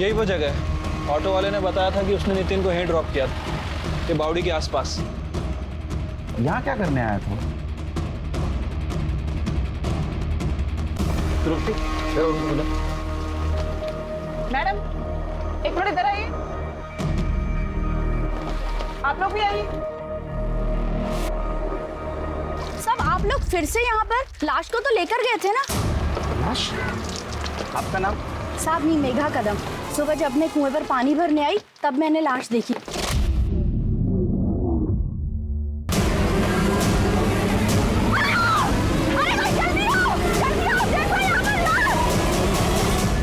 यही वो जगह है। ऑटो वाले ने बताया था कि उसने नितिन को यहीं ड्रॉप किया था, ये बावड़ी के आसपास। यहाँ क्या करने आया था? तृप्ति, मैडम एक मिनट इधर आइए। आप लोग भी आइए। सब आप लोग फिर से यहाँ पर? लाश को तो लेकर गए थे ना? लाश? आपका नाम? साहब मैं मेघा कदम। सुबह जब मैं कुएं पर पानी भरने आई तब मैंने लाश देखी।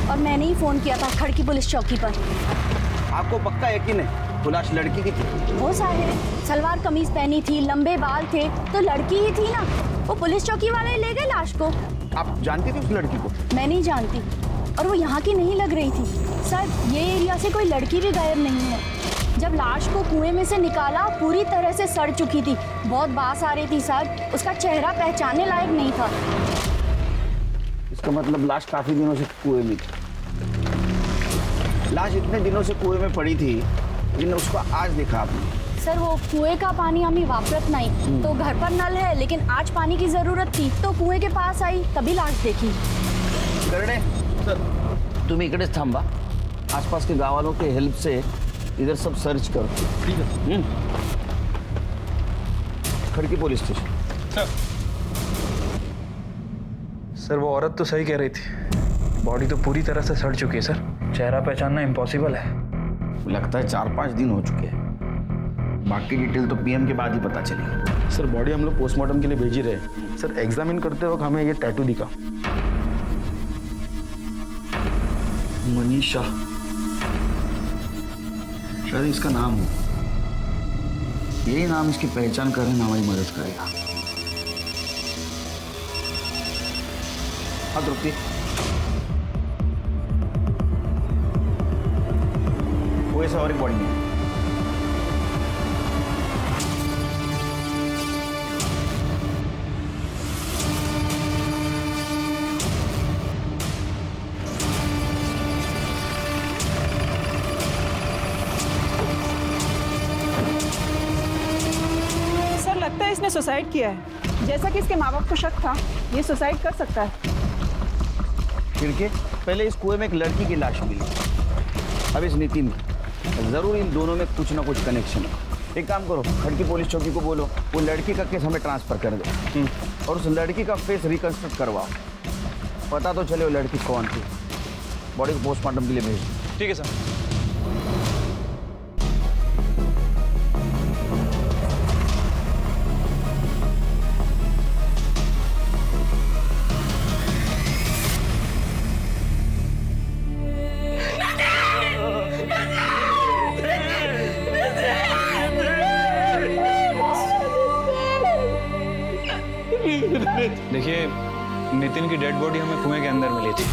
और मैंने ही फोन किया था खड़की पुलिस चौकी पर। आपको पक्का यकीन है वो लाश लड़की की थी? वो साहिर सलवार कमीज पहनी थी, लंबे बाल थे, तो लड़की ही थी ना। वो पुलिस चौकी वाले ले गए लाश को। आप जानती थी उस लड़की को? मैं नहीं जानती, और वो यहाँ की नहीं लग रही थी। सर ये एरिया से कोई लड़की भी गायब नहीं है। जब लाश को कुएं में से निकाला पूरी तरह से सड़ चुकी थी, बहुत बास आ रही थी सर। उसका चेहरा पहचानने लायक नहीं था। इसका मतलब लाश काफी दिनों से कुएं में थी। लाश इतने दिनों से कुएं में पड़ी थी, लेकिन उसको आज देखा आपने? सर वो कुएं का पानी आम्ही वापरत नहीं, तो घर पर नल है, लेकिन आज पानी की जरूरत थी तो कुएं के पास आई, तभी लाश देखी। करणे सर, तुम्ही इकडेच थांबा। आसपास के गाँव वालों के हेल्प से इधर सब सर्च करो। ठीक है। खड़की पुलिस स्टेशन। सर वो औरत तो सही कह रही थी, बॉडी तो पूरी तरह से सड़ चुकी है सर। चेहरा पहचानना इम्पॉसिबल है। लगता है 4-5 दिन हो चुके हैं। बाकी डिटेल तो पीएम के बाद ही पता चलेगी। सर बॉडी हम लोग पोस्टमार्टम के लिए भेज ही रहे हैं। सर एग्जामिन करते वक्त हमें ये टैटू दिखा। मनीषा, शायद इसका नाम हो। यही नाम इसकी पहचान करने में हमारी मदद करेगा। हाँ तृप्ति, वो ऐसा और एक बॉडी में। सर लगता है इसने सुसाइड किया है। जैसा कि इसके माँ बाप को शक था, ये सुसाइड कर सकता है। फिर के पहले इस कुएं में एक लड़की की लाश मिली, अब इस नितिन की। जरूर इन दोनों में कुछ ना कुछ कनेक्शन है। एक काम करो, खड़की पुलिस चौकी को बोलो वो लड़की का केस हमें ट्रांसफर कर दे, और उस लड़की का फेस रिकंस्ट्रक्ट करवाओ। पता तो चले वो लड़की कौन थी। बॉडी को पोस्टमार्टम के लिए भेज दो। ठीक है सर। देखिए नितिन की डेड बॉडी हमें कुएं के अंदर मिली थी।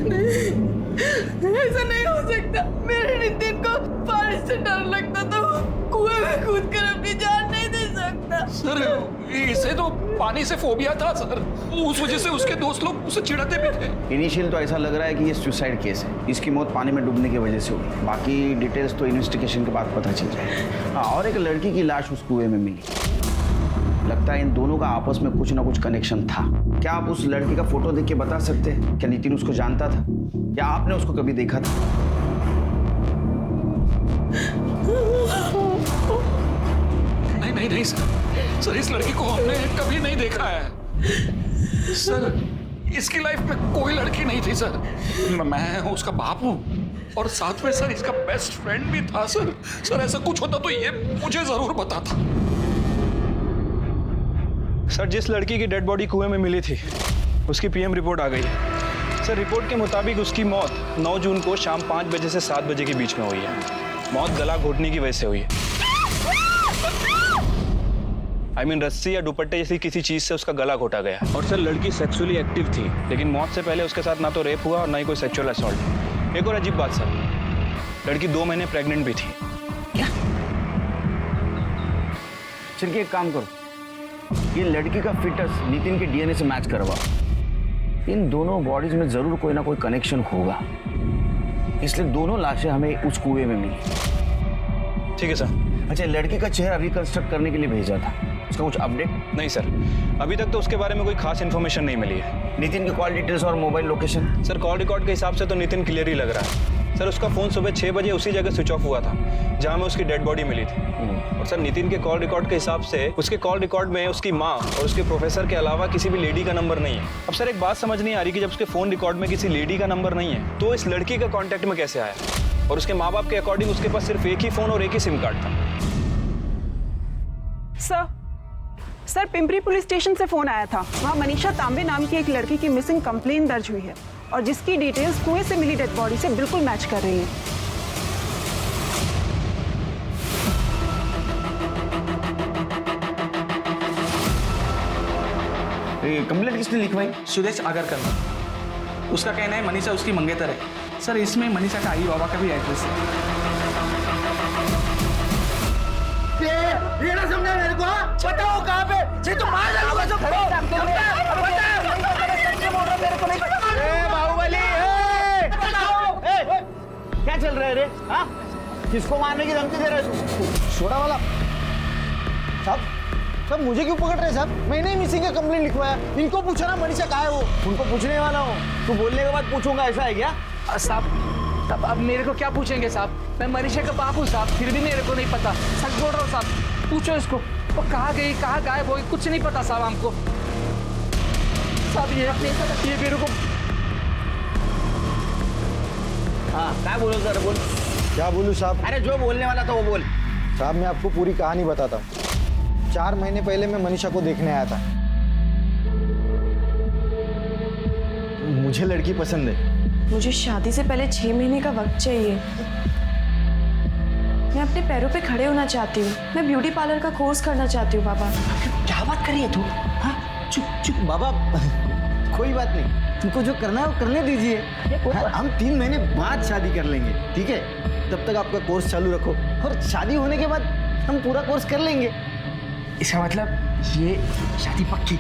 नहीं, ऐसा नहीं हो सकता। मेरे नितिन को पानी से डर लगता था, वो कुएं में कूद कर अपनी जान नहीं दे सकता। सर इसे तो पानी से फोबिया था सर, उस वजह से उसके दोस्त लोग उसे चिढ़ाते भी थे। इनिशियल तो ऐसा लग रहा है कि ये सुसाइड केस है। इसकी मौत पानी में डूबने की वजह से हुई। बाकी डिटेल्स तो इन्वेस्टिगेशन के बाद पता चल जाएगा। हाँ, और एक लड़की की लाश उस कुएं में मिली। लगता है इन दोनों का आपस में कुछ ना कुछ कनेक्शन था। क्या आप उस लड़की का फोटो देख के बता सकते हैं क्या नितिन उसको जानता था, या आपने उसको कभी देखा था? नहीं सर, इस लड़की को हमने कभी नहीं देखा है सर। इसकी लाइफ में कोई लड़की नहीं थी सर। मैं उसका बाप हूँ, और साथ में सर इसका बेस्ट फ्रेंड भी था सर। सर ऐसा कुछ होता तो ये मुझे जरूर बताता। सर जिस लड़की की डेड बॉडी कुएं में मिली थी उसकी पीएम रिपोर्ट आ गई है। सर रिपोर्ट के मुताबिक उसकी मौत 9 जून को शाम 5 बजे से 7 बजे के बीच में हुई है। मौत गला घोटने की वजह से हुई है। रस्सी या दुपट्टे जैसी किसी चीज से उसका गला घोटा गया। और सर लड़की सेक्सुअली एक्टिव थी, लेकिन मौत से पहले उसके साथ ना तो रेप हुआ और ना ही कोई सेक्सुअल असॉल्ट। एक और अजीब बात सर, लड़की 2 महीने प्रेग्नेंट भी थी। क्या? चलिए एक काम करो, ये लड़की का फिटस नितिन के डीएनए से मैच करवाओ। इन दोनों बॉडीज में जरूर कोई ना कोई कनेक्शन होगा, इसलिए दोनों लाशें हमें उस कुएं में मिली। ठीक है सर। अच्छा, लड़की का चेहरा रिकंस्ट्रक्ट करने के लिए भेजा था, उसका कुछ अपडेट? नहीं सर, अभी तक तो उसके बारे में कोई खास इन्फॉर्मेशन नहीं मिली है। नितिन की कॉल डिटेल्स और mobile location? Sir call record के हिसाब से तो नितिन क्लियर ही लग रहा है। सर उसका फ़ोन सुबह 6 बजे उसी जगह स्विच ऑफ हुआ था जहाँ में उसकी डेड बॉडी मिली थी। और सर नितिन के कॉल रिकॉर्ड के हिसाब से उसके कॉल रिकॉर्ड में उसकी माँ और उसके प्रोफेसर के अलावा किसी भी लेडी का नंबर नहीं है। अब सर एक बात समझ नहीं आ रही कि जब उसके फ़ोन रिकॉर्ड में किसी लेडी का नंबर नहीं है तो इस लड़की का कॉन्टैक्ट में कैसे आया? और उसके माँ बाप के अकॉर्डिंग उसके पास सिर्फ एक ही फ़ोन और एक ही सिम कार्ड था। सर पिंपरी पुलिस स्टेशन से फोन आया था। वहाँ मनीषा तांबे नाम की एक लड़की की मिसिंग कंप्लेन दर्ज हुई है और जिसकी डिटेल्स कुएं से मिली डेड बॉडी से बिल्कुल मैच कर रही हैं। कंप्लेंट किसने लिखवाई? सुदेश आगर करना। उसका कहना है मनीषा उसकी मंगेतर है। सर इसमें मनीषा का आई बाबा का भी एड्रेस है। ये ना समझा मेरे को, बताओ कहाँ पे? जी तुम मार डालोगे तो बाहुबली, क्या चल रहा है रे? हाँ, किसको मारने की धमकी दे रहे हो? छोड़ा वाला साहब मुझे क्यों पकड़ रहे हैं साहब? मैंने ही मिसिंग का कंप्लेंट लिखवाया। इनको पूछो ना मनीषा कहाँ है वो। उनको पूछने वाला हूँ, तू बोलने के बाद पूछूंगा, ऐसा है क्या? साहब तब अब मेरे को क्या पूछेंगे साहब? मैं मनीषा का बाप हूँ साहब, फिर भी मेरे को नहीं पता। सच बोल रहा हूँ साहब, पूछो इसको वो कहाँ गई, कहाँ गायब हो गई, कुछ नहीं पता साहब हमको। साहब ये मेरे को। हाँ क्या बोलो सर, बोल। क्या बोलूँ साहब? अरे जो बोलने वाला था वो बोल। साहब मैं आपको पूरी कहानी बताता हूँ। 4 महीने पहले मैं मनीषा को देखने आया था। मुझे लड़की पसंद है। मुझे शादी से पहले 6 महीने का वक्त चाहिए। मैं अपने पैरों पे खड़े होना चाहती हूँ। मैं ब्यूटी पार्लर का कोर्स करना चाहती हूँ। बाबा क्या बात करी है तू? हाँ चुप चुप बाबा कोई बात नहीं, तुमको जो करना है वो करने दीजिए। हम 3 महीने बाद शादी कर लेंगे, ठीक है? तब तक आपका कोर्स चालू रखो और शादी होने के बाद हम पूरा कोर्स कर लेंगे। इसका मतलब ये शादी पक्की?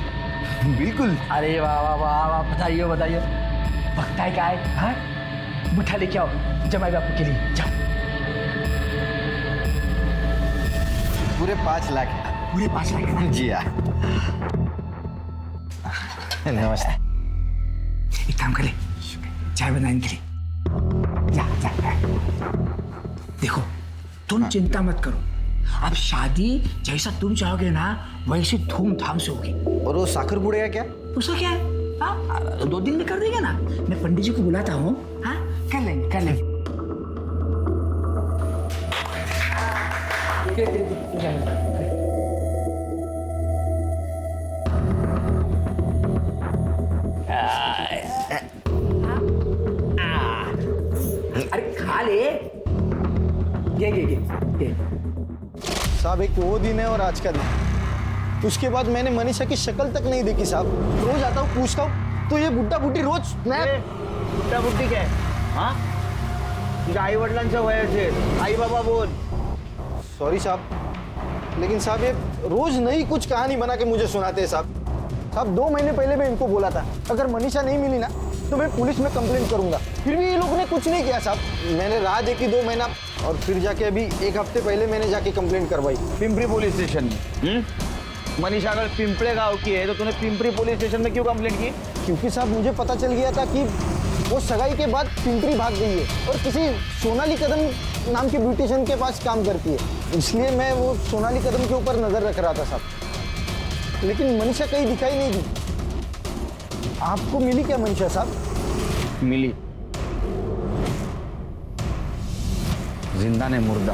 बिल्कुल। अरे वाह वाह वाह वाह, बताइए बताइए। पक्का है क्या है? हाँ मिठा लेके आओ जमाई बापू के लिए, जाओ। पूरे 5 लाख। पूरे 5 लाख ना? जी हाँ। नमस्ते। एक काम करे, चाय बनाने के लिए जा जा। देखो तुम चिंता मत करो, अब शादी जैसा तुम चाहोगे ना वैसे धूमधाम से होगी। और वो साखर बुड़ेगा क्या? उसका क्या है? हाँ 2 दिन में कर देंगे ना। मैं पंडित जी को बुलाता हूँ। हाँ कर लेंगे कर लेंगे। अरे खा ले। ये साहब एक वो दिन है और आज का दिन। उसके बाद मैंने मनीषा की शक्ल तक नहीं देखी साहब। रोज आता हूँ पूछता हूँ तो ये बुड्ढा बुड्ढी रोज बुड्ढा बुड्ढी क्या है? हाँ तुझ्या आई वडिलांच्या वयाचे आई बाबा बोल। सॉरी साहब, लेकिन साहब ये रोज नई कुछ कहानी बना के मुझे सुनाते हैं साहब। साहब 2 महीने पहले मैं इनको बोला था अगर मनीषा नहीं मिली ना तो मैं पुलिस में कंप्लेंट करूंगा, फिर भी ये लोग ने कुछ नहीं किया साहब। मैंने राह देखी 2 महीना और फिर जाके अभी 1 हफ्ते पहले मैंने जाके कंप्लेंट करवाई पिंपरी पुलिस स्टेशन में। मनीषा अगर पिंपले गांव की है तो तूने पिंपरी पुलिस स्टेशन में क्यों कंप्लेंट की? क्योंकि साहब मुझे पता चल गया था कि वो सगाई के बाद पिंपरी भाग गई है और किसी सोनाली कदम नाम की ब्यूटिशियन के पास काम करती है, इसलिए मैं वो सोनाली कदम के ऊपर नजर रख रहा था साहब। लेकिन मनीषा कहीं दिखाई नहीं दी। आपको मिली क्या मनीषा साहब? मिली, जिंदा ने मुर्दा,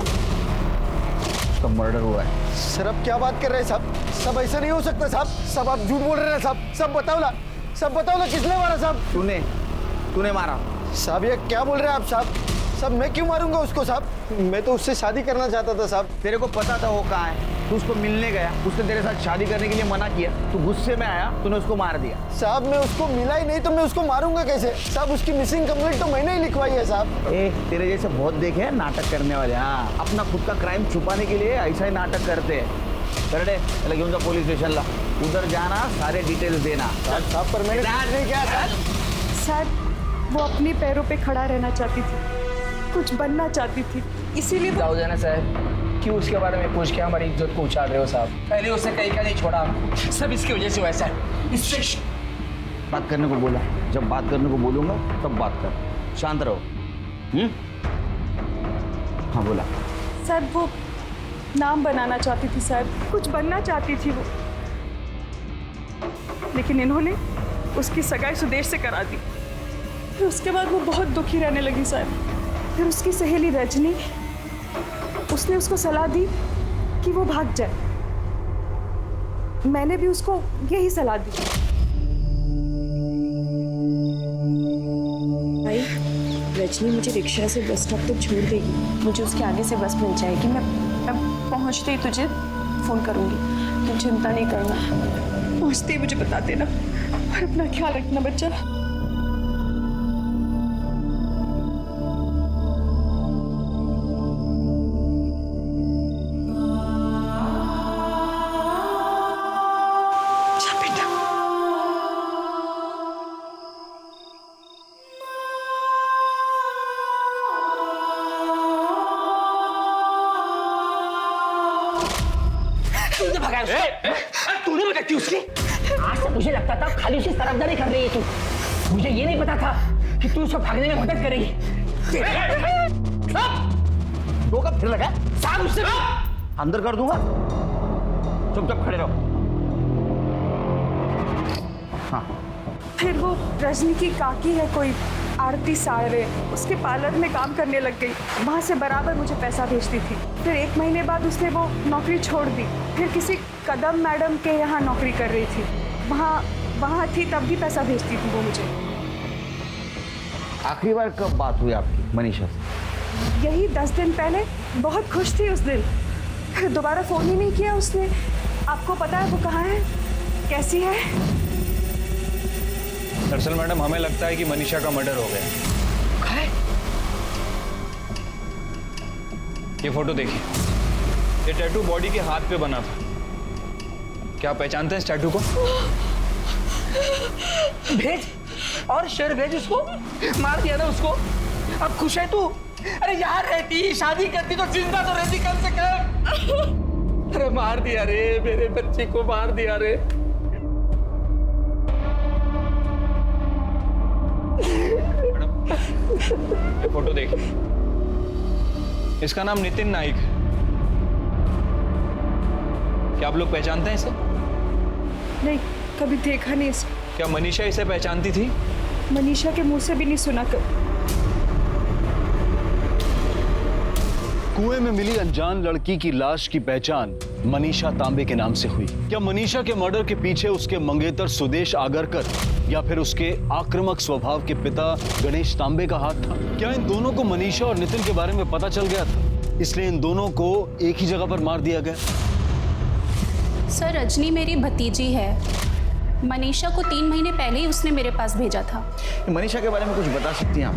उसका मर्डर हुआ है। सर अब क्या बात कर रहे हैं साहब? सब ऐसा नहीं हो सकता साहब। सब आप झूठ बोल रहे हैं साहब। सब बताओ ना, सब बताओ ना किसने मारा साहब? तूने मारा साहब। ये क्या बोल रहे हैं आप साहब? साहब मैं क्यों मारूंगा उसको साहब? मैं तो उससे शादी करना चाहता था साहब। तेरे को पता था वो कहाँ है, तू उसको मिलने गया, उसने तेरे साथ शादी करने के लिए मना किया, तू गुस्से में आया, तूने उसको मार दिया। साहब मैं उसको मिला ही नहीं तो मैं उसको मारूंगा कैसे साहब? उसकी मिसिंग कंप्लेंट तो मैंने ही लिखवाई है साहब। तेरे जैसे बहुत देखे हैं नाटक करने वाले। हाँ अपना खुद का क्राइम छुपाने के लिए ऐसा ही नाटक करते हैं। करडे त्याला घेऊन जा पोलीस स्टेशनला. उधर जाना, सारे डिटेल्स देना. साहब पर मैंने नहीं किया सर. सर वो अपने पैरों पे खड़ा रहना चाहती थी, कुछ बनना चाहती थी, इसीलिए वो... जाओ जाना साहब, क्यों उसके बारे में पूछ के हमारी इज्जत को उछाल रहे हो साहब? पहले उसने कहीं का नहीं छोड़ा हमको, सब इसकी वजह से हुआ है सर. इससे बात करने को बोला, जब बात करने को बोलूंगा तब बात कर. शांत रहो. हाँ बोला. सर वो नाम बनाना चाहती थी सर, कुछ बनना चाहती थी वो, लेकिन इन्होंने उसकी सगाई सुदेश से करा दी. फिर उसके बाद वो बहुत दुखी रहने लगी सर. फिर उसकी सहेली रजनी, उसने उसको सलाह दी कि वो भाग जाए. मैंने भी उसको यही सलाह दी. भाई रजनी मुझे रिक्शा से बस स्टॉप तक छोड़ देगी, मुझे उसके आगे से बस मिल जाएगी. मैं पहुंचते ही तुझे फोन करूंगी, तुम चिंता नहीं करना. पहुंचते ही मुझे बता देना और अपना ख्याल रखना बच्चा. तूने भगाई उसकी? आज से मुझे लगता था खाली उसकी तरफदारी कर रही है तू. मुझे ये नहीं पता था कि तू उसको भागने में मदद करेगी. रोका फिर लगा. साहब उससे अंदर कर दूंगा. चुपचाप खड़े रहो. हाँ. फिर वो रजनी की काकी है कोई आरती साड़वे, उसके पार्लर में काम करने लग गई. वहाँ से बराबर मुझे पैसा भेजती थी. फिर 1 महीने बाद उसने वो नौकरी छोड़ दी. फिर किसी कदम मैडम के यहाँ नौकरी कर रही थी. वहाँ थी तब भी पैसा भेजती थी वो मुझे. आखिरी बार कब बात हुई आपकी मनीषा से? यही 10 दिन पहले. बहुत खुश थी उस दिन. फिर दोबारा फ़ोन ही नहीं किया उसने. आपको पता है वो कहाँ है, कैसी है? दरअसल मैडम हमें लगता है कि मनीषा का मर्डर हो गया. ये फोटो देखिए, ये टैटू बॉडी के हाथ पे बना था. क्या आप पहचानते हैं इस टैटू को? भेज और शेर भेज उसको. मार दिया ना उसको. अब खुश है तू? अरे यहाँ रहती, शादी करती तो जिंदा तो रहती कम से कम. अरे मार दिया रे, मेरे बच्चे को मार दिया रे. ये फोटो देखिए, इसका नाम नितिन नाइक है. क्या आप लोग पहचानते हैं इसे? नहीं, कभी देखा नहीं इसे. क्या मनीषा इसे पहचानती थी? मनीषा के मुंह से भी नहीं सुना कभी. कुएं में मिली अनजान लड़की की लाश की पहचान मनीषा तांबे के नाम से हुई. क्या मनीषा के मर्डर के पीछे उसके मंगेतर सुदेश आगरकर या फिर उसके आक्रामक स्वभाव के पिता गणेश तांबे का हाथ था? क्या इन दोनों को मनीषा और नितिन के बारे में पता चल गया था, इसलिए इन दोनों को एक ही जगह पर मार दिया गया? सर रजनी मेरी भतीजी है. मनीषा को 3 महीने पहले ही उसने मेरे पास भेजा था. मनीषा के बारे में कुछ बता सकती हैं आप?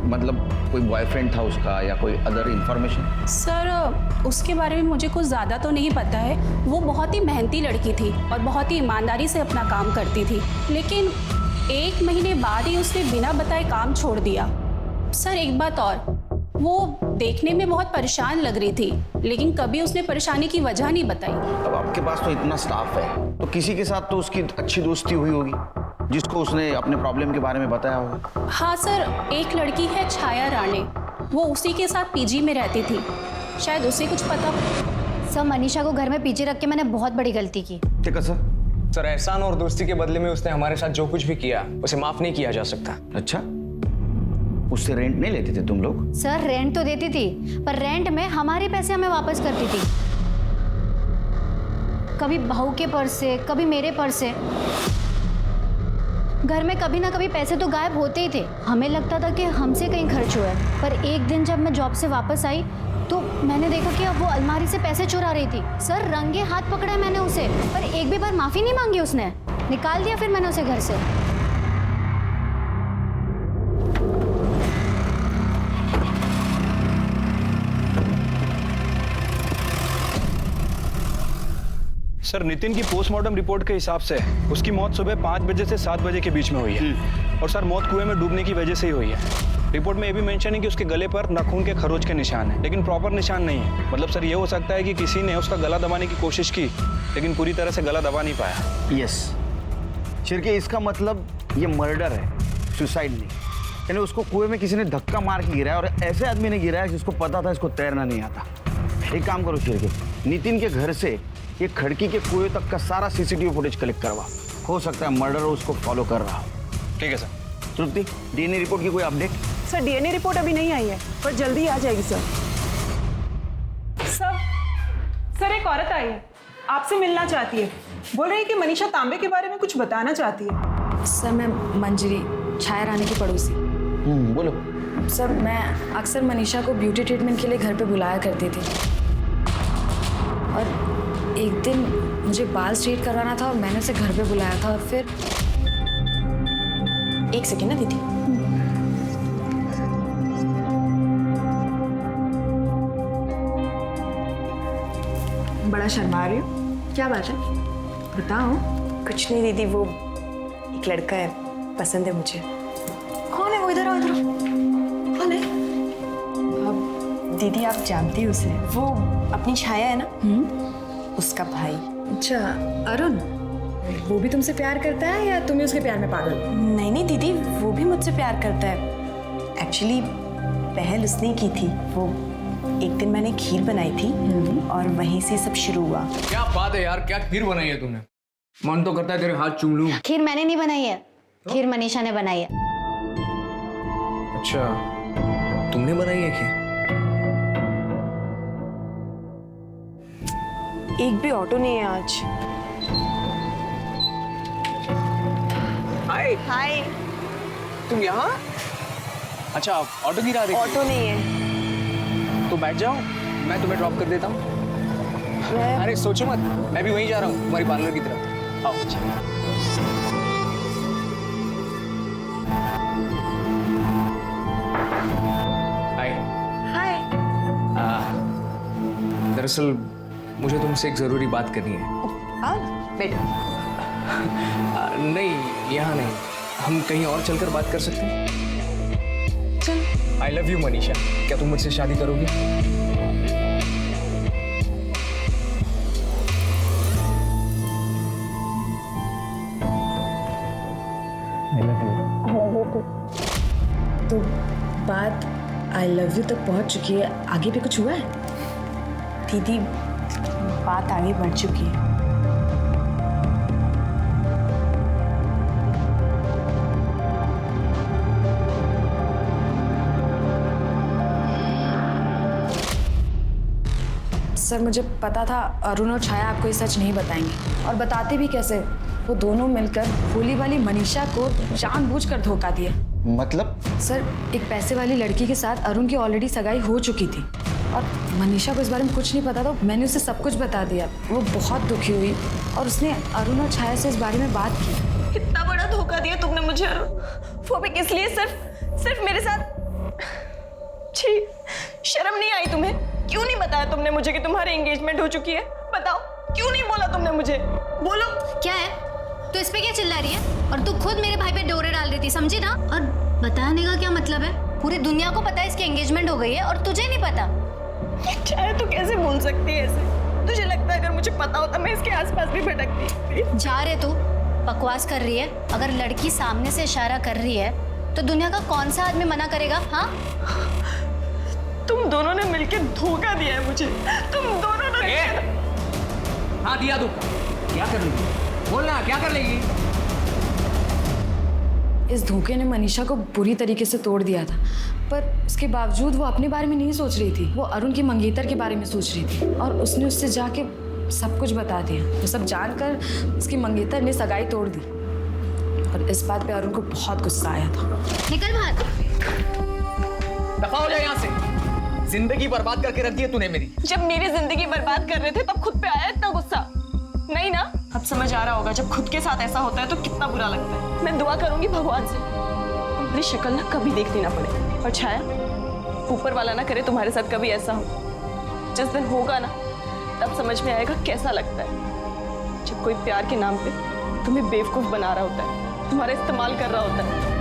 मतलब कोई बॉयफ्रेंड था उसका या कोई अदर इंफॉर्मेशन? सर उसके बारे में मुझे कुछ ज़्यादा तो नहीं पता है. वो बहुत ही मेहनती लड़की थी और बहुत ही ईमानदारी से अपना काम करती थी, लेकिन 1 महीने बाद ही उसने बिना बताए काम छोड़ दिया. सर एक बात और, वो देखने में बहुत परेशान लग रही थी, लेकिन कभी उसने परेशानी की वजह नहीं बताई. अब आपके पास तो इतना स्टाफ है, तो किसी के साथ तो उसकी अच्छी दोस्ती हुई होगी जिसको उसने अपने प्रॉब्लम के बारे में बताया होगा. हाँ सर, एक लड़की है छाया राणे, वो उसी के साथ पीजी में रहती थी, शायद उसे कुछ पता. सर मनीषा को घर में पीछे रख के मैंने बहुत बड़ी गलती की. ठीक है सर. सर एहसान और दोस्ती के बदले में उसने हमारे साथ जो कुछ भी किया उसे माफ नहीं किया जा सकता. अच्छा, उससे रेंट नहीं लेते थे तुम लोग? सर रेंट तो देती थी, पर रेंट में हमारे पैसे हमें वापस करती थी. कभी बहू के पर्स से, कभी मेरे पर्स से. घर में कभी ना कभी पैसे तो गायब होते ही थे. हमें लगता था कि हमसे कहीं खर्च हुआ है, पर एक दिन जब मैं जॉब से वापस आई तो मैंने देखा कि अब वो अलमारी से पैसे चुरा रही थी. सर रंगे हाथ पकड़ा मैंने उसे, पर एक भी बार माफी नहीं मांगी उसने. निकाल दिया फिर मैंने उसे घर से. सर नितिन की पोस्टमार्टम रिपोर्ट के हिसाब से उसकी मौत सुबह 5 बजे से 7 बजे के बीच में हुई है। और सर मौत कुएं में डूबने की वजह से ही हुई है। रिपोर्ट में ये भी मेंशन है कि उसके गले पर नाखून के खरोच के निशान है, लेकिन प्रॉपर निशान नहीं है। मतलब सर ये हो सकता है कि किसी ने उसका गला दबाने की कोशिश की, लेकिन पूरी तरह से गला दबा नहीं पाया। यस शिर्के, इसका मतलब ये मर्डर है, सुसाइड नहीं। यानी उसको कुएं में किसी ने धक्का मार के गिराया, और ऐसे आदमी ने गिराया जिसको पता था इसको तैरना नहीं आता। एक काम करो शिर्के, नितिन के घर से ये खड़की के कुएं तक का सारा सीसीटीवी फुटेज कलेक्ट करवा। हो सकता है मर्डर उसको फॉलो कर रहा हो। ठीक है सर। तृप्ति, डीएनए रिपोर्ट की कोई अपडेट? सर डीएनए रिपोर्ट अभी नहीं आई है, पर जल्दी आ जाएगी सर। सर एक औरत आई है, आपसे मिलना चाहती है। बोल रही है कि मनीषा तांबे के बारे में कुछ बताना चाहती है। सर मैं मंजरी, छाया रानी की पड़ोसी। बोलो। सर मैं अक्सर मनीषा को ब्यूटी ट्रीटमेंट के लिए घर पे बुलाया करती थी, और एक दिन मुझे बाल स्ट्रेट करवाना था और मैंने उसे घर पे बुलाया था। और फिर एक सेकेंड ना दीदी, बड़ा शर्मा रही हो, क्या बात है बताओ। कुछ नहीं दीदी, वो एक लड़का है, पसंद है मुझे। कौन है वो? इधर आओ, इधर आओ। कौन है? अब दीदी आप जानती हो उसे, वो अपनी छाया है ना, उसका भाई। अच्छा अरुण, वो भी तुमसे प्यार करता है या तुम ही उसके प्यार में पागल? नहीं नहीं दीदी, वो भी मुझसे प्यार करता है। एक्चुअली पहल उसने की थी। वो एक दिन मैंने खीर बनाई थी और वहीं से सब शुरू हुआ। क्या बात है यार, क्या खीर बनाई है तुमने? मन तो करता है तेरे हाथ चूम लूं। खीर मैंने नहीं बनाई है, खीर मनीषा ने बनाई है। अच्छा, तुमने बनाई है खीर? एक भी ऑटो नहीं है आज। हाय हाय। तुम यहाँ? अच्छा, ऑटो गिरा रही थी? ऑटो नहीं है। तो बैठ जाओ, मैं तुम्हें ड्रॉप कर देता हूँ। अरे सोचो मत, मैं भी वहीं जा रहा हूँ तुम्हारी पार्लर की तरफ। आओ। हाय। हाय। दरअसल मुझे तुमसे एक जरूरी बात करनी है। बेटा। नहीं, यहाँ नहीं, हम कहीं और चलकर बात कर सकते हैं। चल। आई लव यू मनीषा, क्या तुम मुझसे शादी करोगी? तो बात आई लव यू तक पहुंच चुकी है, आगे भी कुछ हुआ है? दीदी बात आगे बढ़ चुकी है। सर मुझे पता था अरुण और छाया आपको ये सच नहीं बताएंगे, और बताते भी कैसे। वो दोनों मिलकर भोली वाली मनीषा को जानबूझकर धोखा दिया। मतलब? सर एक पैसे वाली लड़की के साथ अरुण की ऑलरेडी सगाई हो चुकी थी, और मनीषा को इस बारे में कुछ नहीं पता था। मैंने उसे सब कुछ बता दिया। वो बहुत दुखी हुई और उसने अरुण और छाया से इस बारे में बात की। कितना बड़ा धोखा दिया तुमने मुझे अरुण, वो भी किस लिए? सिर्फ मेरे साथ। छी, शर्म नहीं आई तुम्हें? क्यों नहीं बताया तुमने मुझे कि तुम्हारी एंगेजमेंट हो चुकी है? बताओ, क्यों नहीं बोला तुमने मुझे? बोलो। क्या है तो इस पे क्या चिल्ला रही है? और तू खुद मेरे भाई पे डोरे डाल रही थी, समझी ना? और बताने का क्या मतलब है? पूरी दुनिया को पता है इसकी एंगेजमेंट हो गई है और तुझे नहीं पता। चाहे तू कैसे बोल सकती है ऐसे? तुझे लगता है अगर मुझे पता होता मैं इसके आसपास भी भटकती? जा रहे तू, बकवास कर रही है। अगर लड़की सामने से इशारा कर रही है तो दुनिया का कौन सा आदमी मना करेगा? हाँ, तुम दोनों ने मिलकर धोखा दिया है मुझे। तुम दोनों ने। हाँ दिया तू। क्या कर लेगी? बोलना, क्या कर लेगी? इस धोखे ने मनीषा को बुरी तरीके से तोड़ दिया था, पर उसके बावजूद वो अपने बारे में नहीं सोच रही थी। वो अरुण की मंगेतर के बारे में सोच रही थी, और उसने उससे जाके सब कुछ बता दिया। वो सब जानकर उसकी मंगेतर ने सगाई तोड़ दी, और इस बात पे अरुण को बहुत गुस्सा आया था। निकल बाहर। दफा हो जाए यहाँ से। जिंदगी बर्बाद करके रख दी है तूने मेरी। जब मेरी जिंदगी बर्बाद कर रहे थे तब खुद पे आया इतना गुस्सा? नहीं ना? अब समझ आ रहा होगा जब खुद के साथ ऐसा होता है तो कितना बुरा लगता है। मैं दुआ करूंगी भगवान से तुम्हारी शक्ल ना कभी देखनी ना पड़े। और छाया, ऊपर वाला ना करे तुम्हारे साथ कभी ऐसा हो। जिस दिन होगा ना तब समझ में आएगा कैसा लगता है। जब कोई प्यार के नाम पे तुम्हें बेवकूफ बना रहा होता है, तुम्हारा इस्तेमाल कर रहा होता है।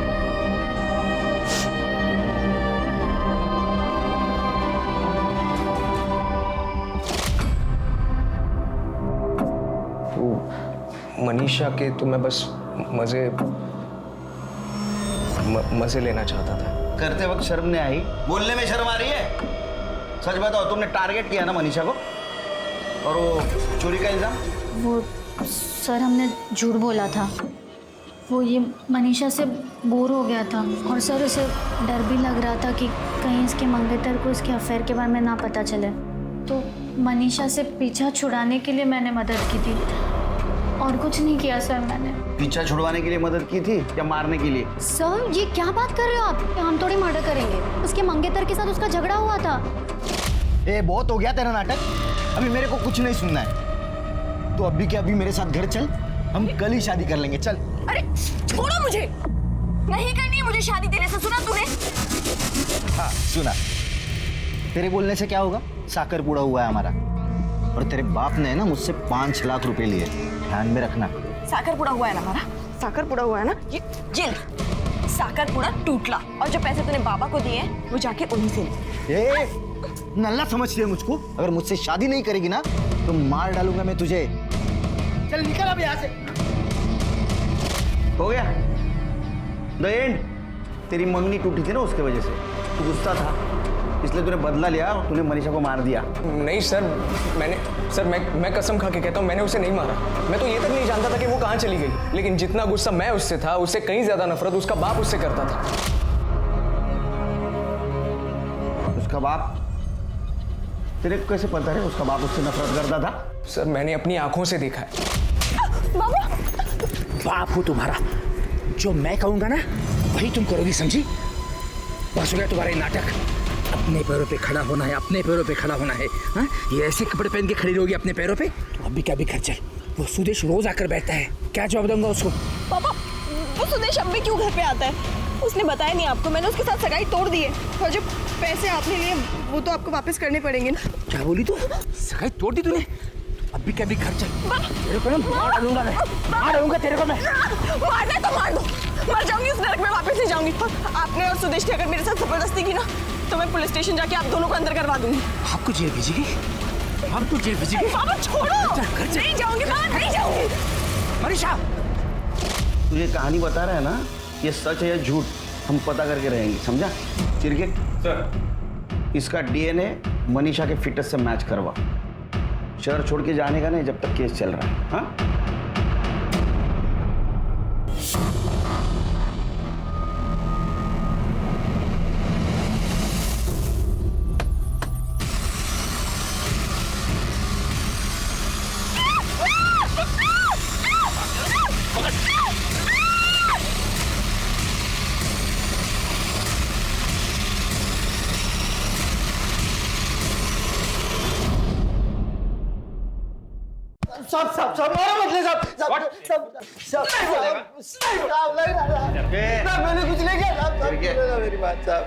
मनीषा के तो मैं बस मजे लेना चाहता था। करते वक्त शर्म नहीं आई? बोलने में शर्म आ रही है? सच बताओ, तुमने टारगेट किया ना मनीषा को? और वो चोरी का इल्जाम? वो सर हमने झूठ बोला था। वो ये मनीषा से बोर हो गया था और सर उसे डर भी लग रहा था कि कहीं इसके मंगेतर को इसके अफेयर के बारे में ना पता चले। तो मनीषा से पीछा छुड़ाने के लिए मैंने मदद की थी और कुछ नहीं किया सर मैंने। पीछा छुड़वाने के लिए मदद की थी या मारने के लिए? सर ये क्या बात कर रहे हो आप? हम थोड़ी मर्डर करेंगे। उसके मंगेतर के साथ उसका झगड़ा हुआ था। ए बहुत हो गया तेरा नाटक, अभी मेरे को कुछ नहीं सुनना है। तो अभी के अभी मेरे साथ घर चल, हम कल ही शादी कर लेंगे। चल। अरे छोड़ो मुझे, नहीं करनी है मुझे शादी तेरे से। सुना तूने? हाँ सुना। तेरे बोलने से क्या होगा? साकर पूरा हुआ है हमारा, और तेरे बाप ने ना मुझसे 5 लाख रुपए लिए, ध्यान में रखना। साकर पूरा हुआ है ना हमारा? साकर पूरा हुआ है ना? ये जेल साकर पूरा टूटला, और जो पैसे तूने बाबा को दिए वो जाके उन्हीं से ले। नल्ला समझती है मुझको? अगर मुझसे शादी नहीं करेगी ना तो मार डालूंगा मैं तुझे। चल निकल अब यहाँ से। हो गया द एंड। तेरी मंगनी टूटी थी ना, उसके वजह से तू गुस्सा था, इसलिए तूने बदला लिया और तूने मनीषा को मार दिया। नहीं सर, मैं कसम खा के कहता हूँ, मैंने उसे नहीं मारा। मैं तो ये तक नहीं जानता था कि वो कहाँ चली गई। लेकिन जितना गुस्सा मैं उससे था, उससे कहीं ज्यादा नफरत उसका बाप उससे करता था। उसका बाप? तेरे को कैसे पता है उसका बाप उससे नफरत करता था? सर मैंने अपनी आंखों से देखा है। बाप हो तुम्हारा, जो मैं कहूंगा ना वही तुम करोगी, समझी? बस हो गया तुम्हारा ये नाटक। अपने पैरों पे खड़ा होना है, अपने पैरों पे खड़ा होना है। हाँ, ये ऐसे कपड़े पहन के खड़ी रहोगी अपने पैरों पे? तो अभी क्या भी घर चल। वो सुदेश रोज आकर बैठता है, क्या जवाब दूंगा उसको? पापा, वो सुदेश अब भी क्यों घर पे आता है? उसने बताया नहीं आपको? मैंने उसके साथ सगाई तोड़ दी है, और जो पैसे आपने लिए वो तो आपको वापस करने पड़ेंगे ना। क्या बोली तू? सगाई तोड़ दी तूने? अभी क्या भी घर चल। तेरे को ना मार डालूंगा मैं, मार डालूंगा तेरे को मैं। मारना है तो मार दो, मर जाऊंगी उस नरक में, वापस नहीं जाऊंगी। आपने और सुदेश ने अगर मेरे साथ जबरदस्ती की ना तो मैं पुलिस स्टेशन जाके आप दोनों को अंदर करवा दूंगी। आपको जेल भेजेगी? आपको जेल भेजेगी? पापा छोड़ो, नहीं जाऊंगी, बाहर नहीं जाऊंगी। मनीषा, तुझे कहानी बता रहा है ना, ये सच है या झूठ हम पता करके रहेंगे, समझा? चिरके सर, इसका डीएनए मनीषा के फिटनेस से मैच करवा। शहर छोड़ के जाने का नहीं जब तक केस चल रहा है। हाँ? सब मारो मतलब मैंने कुछ नहीं किया। मेरी बात साहब,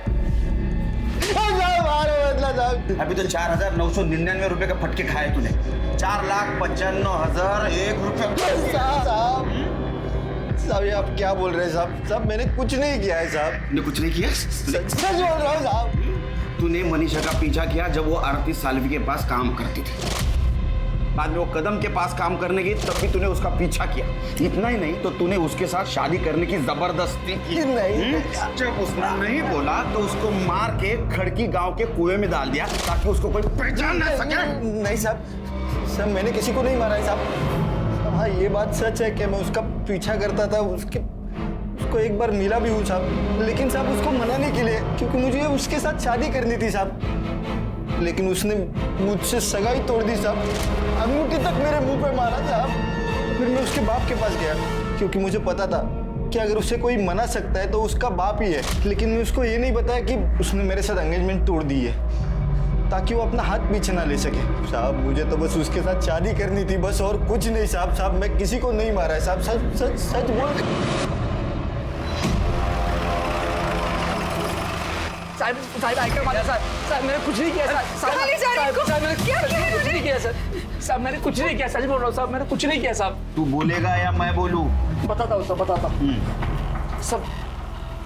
अभी तो 4,999 रुपए का फटके खाए तूने। 4,95,001 रुपए। साहब ये आप क्या बोल रहे हैं साहब? साहब मैंने कुछ नहीं किया है साहब। तूने कुछ नहीं किया? सच बोल रहा हूँ साहब। तूने मनीषा का पीछा किया जब वो आरती सालवी के पास काम करती थी। बाद में वो कदम के पास काम करने गई, तब भी तूने उसका पीछा किया। इतना ही नहीं तो तूने उसके साथ शादी करने की जबरदस्ती की। नहीं। जब उसने नहीं बोला तो उसको मार के खड़की गांव के कुएं में डाल दिया ताकि उसको कोई पहचान ना सके। नहीं साहब, साहब मैंने किसी को नहीं मारा है साहब। हाँ ये बात सच है कि मैं उसका पीछा करता था, उसको एक बार मिला भी हूँ साहब, लेकिन साहब उसको मनाने के लिए, क्योंकि मुझे उसके साथ शादी करनी थी साहब। लेकिन उसने मुझसे सगाई तोड़ दी साहब, अंगूठी तक मेरे मुंह पे मारा साहब। फिर मैं उसके बाप के पास गया, क्योंकि मुझे पता था कि अगर उसे कोई मना सकता है तो उसका बाप ही है। लेकिन मैं उसको ये नहीं बताया कि उसने मेरे साथ एंगेजमेंट तोड़ दी है, ताकि वो अपना हाथ पीछे ना ले सके। साहब मुझे तो बस उसके साथ शादी करनी थी, बस और कुछ नहीं साहब। साहब मैं किसी को नहीं मारा है साहब, सच सच सच बोल। साहब आकर मारा साहब मैंने कुछ नहीं किया कहाँ ले जा रहे हैं इनको? मैंने क्या किया है कुछ नहीं किया सर साहब मैंने कुछ नहीं किया सच बोल रहा हूँ साहब मैंने कुछ नहीं किया साहब तू बोलेगा या मैं बोलूं? बताता हूँ सब बताता हूँ सब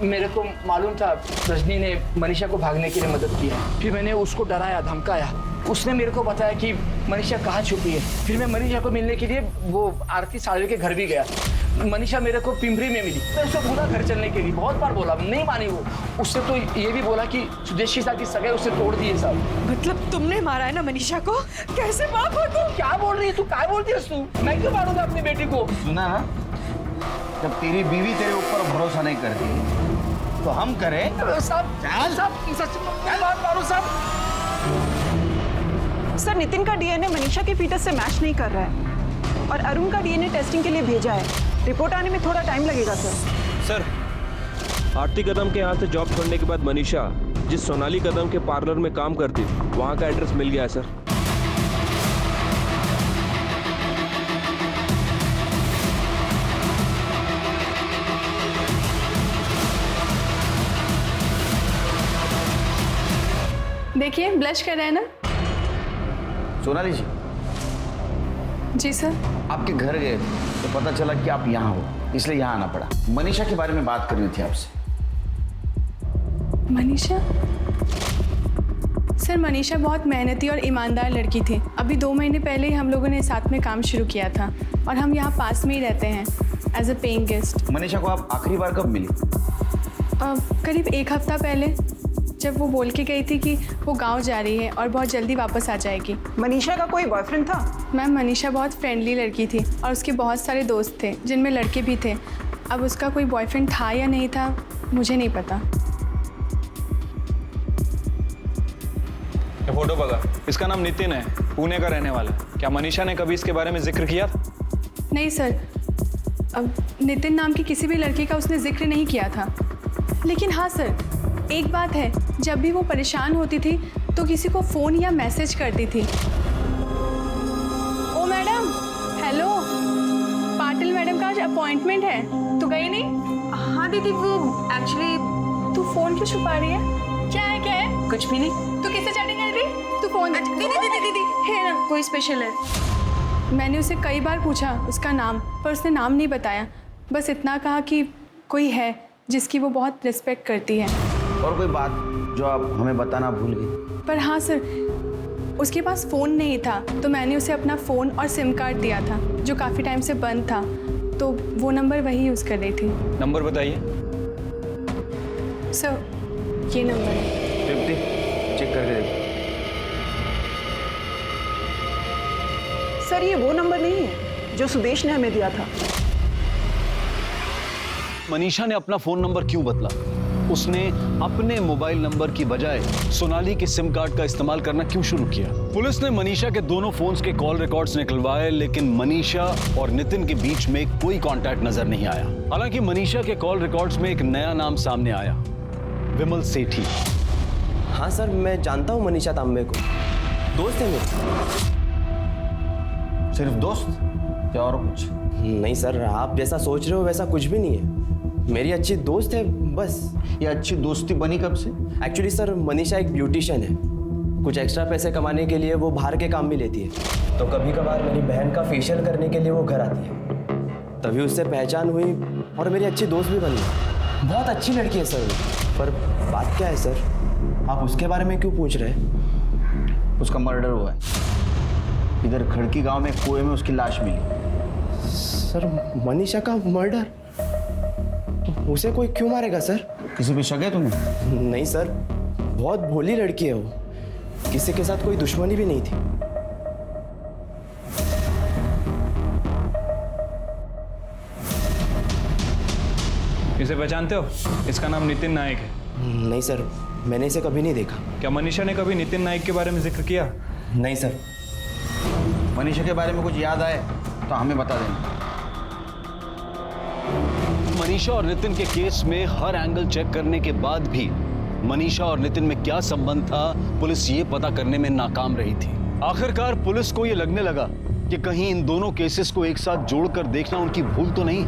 मेरे को मालूम था रजनी ने मनीषा को भागने के लिए मदद की है फिर मैंने उसको डराया धमकाया उसने मेरे को बताया कि मनीषा कहाँ छुपी है फिर मैं मनीषा को मिलने के लिए वो आरती साड़वी के घर भी गया मनीषा मेरे को पिंपरी में मिली मैं उसको बोला घर चलने के लिए बहुत बार बोला नहीं मानी वो उससे तो ये भी बोला कि सुदेश के साथ की सगाई उससे तोड़ दिए साहब मतलब तुमने मारा है ना मनीषा को? कैसे बाप हो तुम? क्या बोल रही है तू क्या बोलती है तू मैं क्यों मारूंगा अपनी बेटी को सुना ना, जब तेरी बीवी तेरे ऊपर भरोसा नहीं करती तो हम करें। साहब सच में क्या बात मारू साहब सर नितिन का डीएनए मनीषा के फीटस से मैच नहीं कर रहा है और अरुण का डीएनए टेस्टिंग के लिए भेजा है। रिपोर्ट आने में थोड़ा टाइम लगेगा सर। सर आरती कदम के यहाँ से जॉब छोड़ने के बाद मनीषा जिस सोनाली कदम के पार्लर में काम करती थी वहाँ का एड्रेस मिल गया है सर। देखिए ब्लश कर रहे हैं ना। सोनाली जी जी सर। आपके घर गए थे तो पता चला कि आप यहाँ हो, इसलिए यहाँ आना पड़ा। मनीषा के बारे में बात करनी थी आपसे। मनीषा? सर मनीषा बहुत मेहनती और ईमानदार लड़की थी। अभी 2 महीने पहले ही हम लोगों ने साथ में काम शुरू किया था और हम यहाँ पास में ही रहते हैं as a paying guest. Manisha को आप आखिरी बार कब मिली? करीब 1 हफ्ता पहले, जब वो बोल के गई थी कि वो गांव जा रही है और बहुत जल्दी वापस आ जाएगी। मनीषा का कोई बॉयफ्रेंड था? मैम मनीषा बहुत फ्रेंडली लड़की थी और उसके बहुत सारे दोस्त थे जिनमें लड़के भी थे। अब उसका कोई बॉयफ्रेंड था या नहीं था मुझे नहीं पता। ये फोटो बघा, इसका नाम नितिन है, पुणे का रहने वाला है। क्या मनीषा ने कभी इसके बारे में जिक्र किया था? नहीं सर, अब नितिन नाम की किसी भी लड़की का उसने जिक्र नहीं किया था। लेकिन हाँ सर, एक बात है, जब भी वो परेशान होती थी तो किसी को फ़ोन या मैसेज करती थी। ओ मैडम, हेलो, पाटिल मैडम का आज अपॉइंटमेंट है, तू गई नहीं? हाँ दीदी, वो एक्चुअली तू फ़ोन क्यों छुपा रही है? क्या है? कुछ भी नहीं। तू किससे चैटिंग कर रही? तू फ़ोन दीदी है ना, कोई स्पेशल है? मैंने उसे कई बार पूछा उसका नाम, पर उसने नाम नहीं बताया। बस इतना कहा कि कोई है जिसकी वो बहुत रिस्पेक्ट करती है। और कोई बात जो आप हमें बताना भूल गई? पर हाँ सर, उसके पास फ़ोन नहीं था तो मैंने उसे अपना फ़ोन और सिम कार्ड दिया था जो काफ़ी टाइम से बंद था, तो वो नंबर वही यूज़ कर रही थी। नंबर बताइए। सर ये नंबर है। तृप्ति, चेक करके देखो। सर ये वो नंबर नहीं है जो सुदेश ने हमें दिया था। मनीषा ने अपना फोन नंबर क्यों बदला? उसने अपने मोबाइल नंबर की बजाय सोनाली के सिम कार्ड का इस्तेमाल करना क्यों शुरू किया? पुलिस ने मनीषा के दोनों फोन्स के कॉल रिकॉर्ड्स निकलवाए, लेकिन मनीषा और नितिन के बीच में कोई कांटेक्ट नजर नहीं आया। हालांकि मनीषा के कॉल रिकॉर्ड्स में एक नया नाम सामने आया, विमल सेठी। हाँ सर, मैं जानता हूँ मनीषा तांबे को, दोस्त है मेरे। सिर्फ दोस्त या और कुछ? नहीं सर, आप जैसा सोच रहे हो वैसा कुछ भी नहीं है। मेरी अच्छी दोस्त है बस। ये अच्छी दोस्ती बनी कब से? एक्चुअली सर, मनीषा एक ब्यूटिशियन है। कुछ एक्स्ट्रा पैसे कमाने के लिए वो बाहर के काम भी लेती है, तो कभी कभार मेरी बहन का फेशियल करने के लिए वो घर आती है। तभी उससे पहचान हुई और मेरी अच्छी दोस्त भी बन गई। बहुत अच्छी लड़की है सर। पर बात क्या है सर, आप उसके बारे में क्यों पूछ रहे हैं? उसका मर्डर हुआ है इधर खड़की गांव में, कुएं में उसकी लाश मिली। सर मनीषा का मर्डर? उसे कोई क्यों मारेगा सर? किसी पे शक है तुम्हें? नहीं सर, बहुत भोली लड़की है वो, किसी के साथ कोई दुश्मनी भी नहीं थी। इसे पहचानते हो? इसका नाम नितिन नायक है। नहीं सर, मैंने इसे कभी नहीं देखा। क्या मनीषा ने कभी नितिन नायक के बारे में जिक्र किया? नहीं सर। मनीषा के बारे में कुछ याद आए तो हमें बता देना। मनीषा और नितिन के केस में हर एंगल चेक करने के बाद भी मनीषा और नितिन में क्या संबंध था, पुलिस ये पता करने में नाकाम रही थी। आखिरकार पुलिस को ये लगने लगा कि कहीं इन दोनों केसेस को एक साथ जोड़कर देखना उनकी भूल तो नहीं।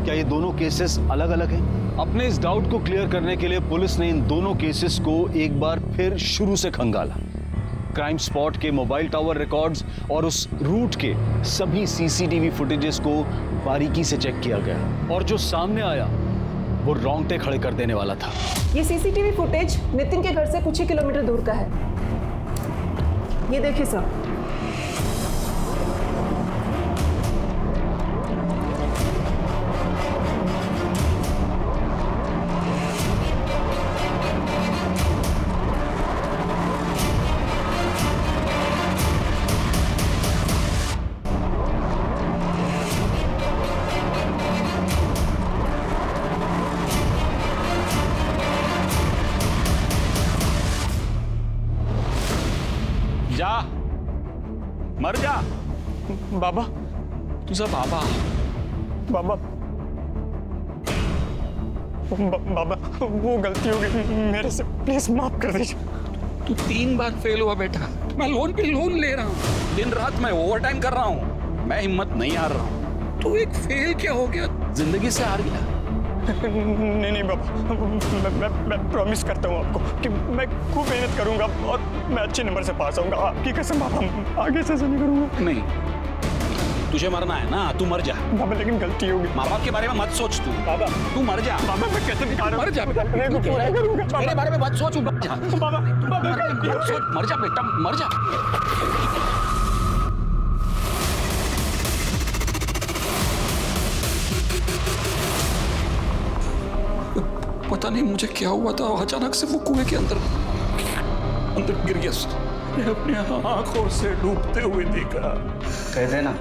क्या ये दोनों केसेस अलग अलग हैं? अपने इस डाउट को क्लियर करने के लिए पुलिस ने इन दोनों केसेस को एक बार फिर शुरू से खंगाला। क्राइम स्पॉट के मोबाइल टावर रिकॉर्ड्स और उस रूट के सभी सीसीटीवी फुटेजेस को बारीकी से चेक किया गया और जो सामने आया वो रोंगटे खड़े कर देने वाला था। ये सीसीटीवी फुटेज नितिन के घर से कुछ ही किलोमीटर दूर का है। ये देखिए सर। जा मर जा बाबा तुझा बाबा बाबा बाबा वो गलती हो गई मेरे से, प्लीज माफ कर दीजिए। तू 3 बार फेल हुआ बेटा। मैं लोन पे लोन ले रहा हूँ, दिन रात मैं ओवर टाइम कर रहा हूँ, मैं हिम्मत नहीं हार रहा हूँ। तू एक फेल क्या हो गया, जिंदगी से हार गया। नहीं बाबा, मैं प्रॉमिस करता हूँ आपको कि मैं खूब मेहनत करूंगा और मैं अच्छे नंबर से पास होऊंगा। आपकी कसम बाबा, आगे से ऐसा नहीं करूंगा। नहीं, तुझे मरना है ना, तू मर जा बाबा, लेकिन गलती होगी। माँ बाप के बारे में मत सोच तू बाबा, तू मर जा बाबा। मैं कैसे दिखा रहा हूँ, मर जा, पूरा करूंगा। मेरे बारे में मत सोच, मर जा बाबा, मर जा बेटा, मर जा। पता नहीं मुझे क्या हुआ था, अचानक से वो कुएं के अंदर गिर गया। मैंने अपनी आंखों से डूबते हुए देखा। कहते हैं ना,